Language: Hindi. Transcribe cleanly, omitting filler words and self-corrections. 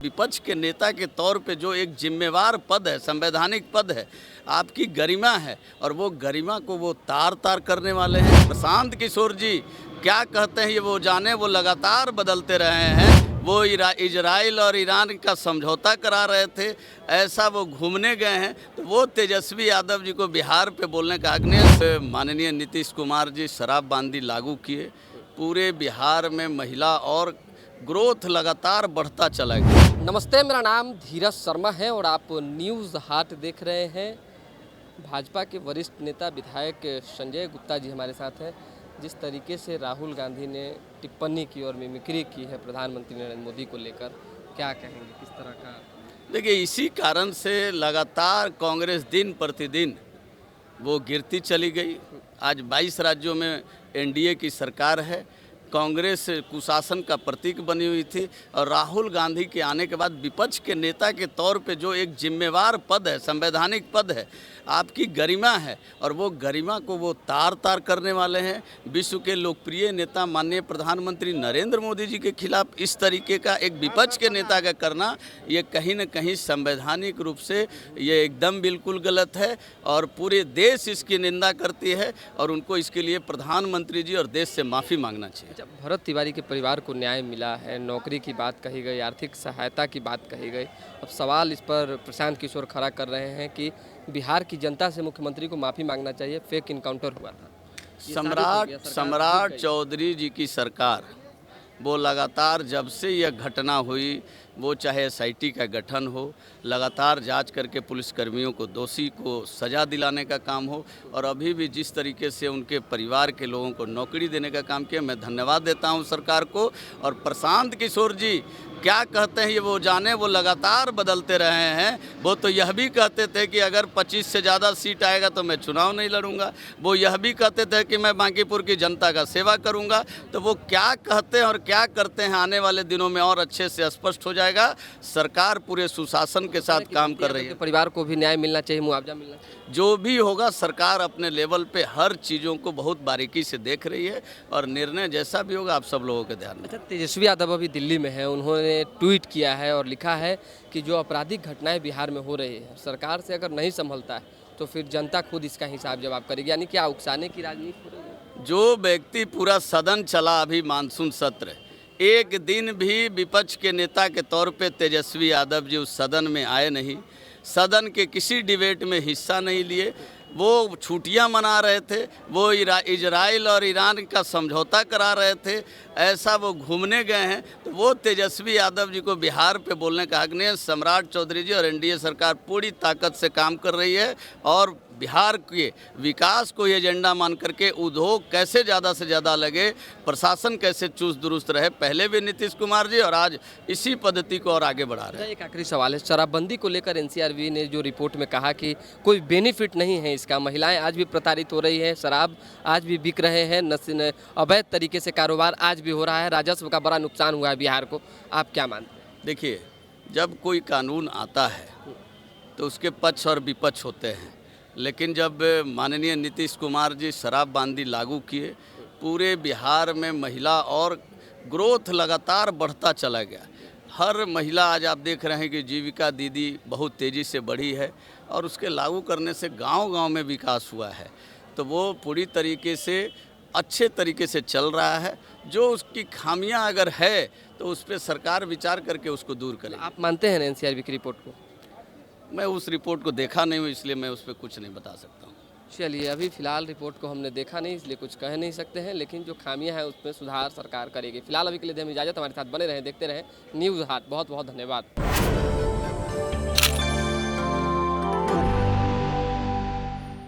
विपक्ष के नेता के तौर पे जो एक जिम्मेवार पद है, संवैधानिक पद है, आपकी गरिमा है और वो गरिमा को वो तार तार करने वाले हैं। प्रशांत किशोर जी क्या कहते हैं ये वो जाने, वो लगातार बदलते रहे हैं। वो इजराइल और ईरान का समझौता करा रहे थे, ऐसा वो घूमने गए हैं। तो वो तेजस्वी यादव जी को बिहार पे बोलने का हक नहीं। माननीय नीतीश कुमार जी शराबबंदी लागू किए, पूरे बिहार में महिला और ग्रोथ लगातार बढ़ता चला गया। नमस्ते, मेरा नाम धीरज शर्मा है और आप न्यूज़ हाट देख रहे हैं। भाजपा के वरिष्ठ नेता विधायक संजय गुप्ता जी हमारे साथ हैं। जिस तरीके से राहुल गांधी ने टिप्पणी की और मिमिक्री की है प्रधानमंत्री नरेंद्र मोदी को लेकर, क्या कहेंगे, किस तरह का? देखिए, इसी कारण से लगातार कांग्रेस दिन प्रतिदिन वो गिरती चली गई। आज 22 राज्यों में एनडीए की सरकार है। कांग्रेस कुशासन का प्रतीक बनी हुई थी और राहुल गांधी के आने के बाद विपक्ष के नेता के तौर पे जो एक जिम्मेवार पद है, संवैधानिक पद है, आपकी गरिमा है और वो गरिमा को वो तार तार करने वाले हैं। विश्व के लोकप्रिय नेता माननीय प्रधानमंत्री नरेंद्र मोदी जी के खिलाफ इस तरीके का एक विपक्ष के नेता का करना, ये कहीं न कहीं संवैधानिक रूप से ये एकदम बिल्कुल गलत है और पूरे देश इसकी निंदा करती है और उनको इसके लिए प्रधानमंत्री जी और देश से माफ़ी मांगना चाहिए। जब भरत तिवारी के परिवार को न्याय मिला है, नौकरी की बात कही गई, आर्थिक सहायता की बात कही गई, अब सवाल इस पर प्रशांत किशोर खड़ा कर रहे हैं कि बिहार की जनता से मुख्यमंत्री को माफ़ी मांगना चाहिए, फेक इनकाउंटर हुआ था। सम्राट चौधरी जी की सरकार वो लगातार जब से यह घटना हुई, वो चाहे एसआईटी का गठन हो, लगातार जांच करके पुलिसकर्मियों को, दोषी को सज़ा दिलाने का काम हो और अभी भी जिस तरीके से उनके परिवार के लोगों को नौकरी देने का काम किया, मैं धन्यवाद देता हूं सरकार को। और प्रशांत किशोर जी क्या कहते हैं ये वो जाने, वो लगातार बदलते रहे हैं। वो तो यह भी कहते थे कि अगर 25 से ज़्यादा सीट आएगा तो मैं चुनाव नहीं लड़ूंगा। वो यह भी कहते थे कि मैं बांकीपुर की जनता का सेवा करूंगा। तो वो क्या कहते हैं और क्या करते हैं आने वाले दिनों में और अच्छे से स्पष्ट हो जाएगा। सरकार पूरे सुशासन के साथ काम कर रही है। परिवार को भी न्याय मिलना चाहिए, मुआवजा मिलना चाहिए, जो भी होगा सरकार अपने लेवल पे हर चीज़ों को बहुत बारीकी से देख रही है और निर्णय जैसा भी होगा आप सब लोगों के ध्यान में। अच्छा, तेजस्वी यादव अभी दिल्ली में है, उन्होंने ट्वीट किया है और लिखा है कि जो आपराधिक घटनाएं बिहार में हो रही है, सरकार से अगर नहीं संभलता है तो फिर जनता खुद इसका हिसाब जवाब करेगी। यानी क्या उकसाने की राजनीति हो रही है? जो व्यक्ति पूरा सदन चला अभी मानसून सत्र, एक दिन भी विपक्ष के नेता के तौर पे तेजस्वी यादव जी उस सदन में आए नहीं, सदन के किसी डिबेट में हिस्सा नहीं लिए। वो छुट्टियां मना रहे थे, वो इजराइल और ईरान का समझौता करा रहे थे, ऐसा वो घूमने गए हैं। तो वो तेजस्वी यादव जी को बिहार पे बोलने का हक नहीं है। सम्राट चौधरी जी और एनडीए सरकार पूरी ताकत से काम कर रही है और बिहार के विकास को ये एजेंडा मान करके उद्योग कैसे ज़्यादा से ज़्यादा लगे, प्रशासन कैसे चुस्त दुरुस्त रहे, पहले भी नीतीश कुमार जी और आज इसी पद्धति को और आगे बढ़ा रहे हैं। एक आखिरी सवाल है, शराबबंदी को लेकर एनसीआरबी ने जो रिपोर्ट में कहा कि कोई बेनिफिट नहीं है इसका, महिलाएं आज भी प्रताड़ित हो रही है, शराब आज भी बिक रहे हैं, अवैध तरीके से कारोबार आज भी हो रहा है, राजस्व का बड़ा नुकसान हुआ है बिहार को, आप क्या मानते हैं? देखिए, जब कोई कानून आता है तो उसके पक्ष और विपक्ष होते हैं, लेकिन जब माननीय नीतीश कुमार जी शराबबंदी लागू किए, पूरे बिहार में महिला और ग्रोथ लगातार बढ़ता चला गया। हर महिला आज आप देख रहे हैं कि जीविका दीदी बहुत तेज़ी से बढ़ी है और उसके लागू करने से गांव-गांव में विकास हुआ है। तो वो पूरी तरीके से अच्छे तरीके से चल रहा है। जो उसकी खामियां अगर है तो उस पर सरकार विचार करके उसको दूर करे। आप मानते हैं एनसीआरबी की रिपोर्ट को? मैं उस रिपोर्ट को देखा नहीं हूँ, इसलिए मैं उस पर कुछ नहीं बता सकता हूँ। चलिए, अभी फिलहाल रिपोर्ट को हमने देखा नहीं, इसलिए कुछ कह नहीं सकते हैं, लेकिन जो खामियां हैं उसमें सुधार सरकार करेगी। फिलहाल अभी के लिए हमें इजाज़त, हमारे साथ बने रहें, देखते रहें न्यूज़ हाट। बहुत बहुत धन्यवाद।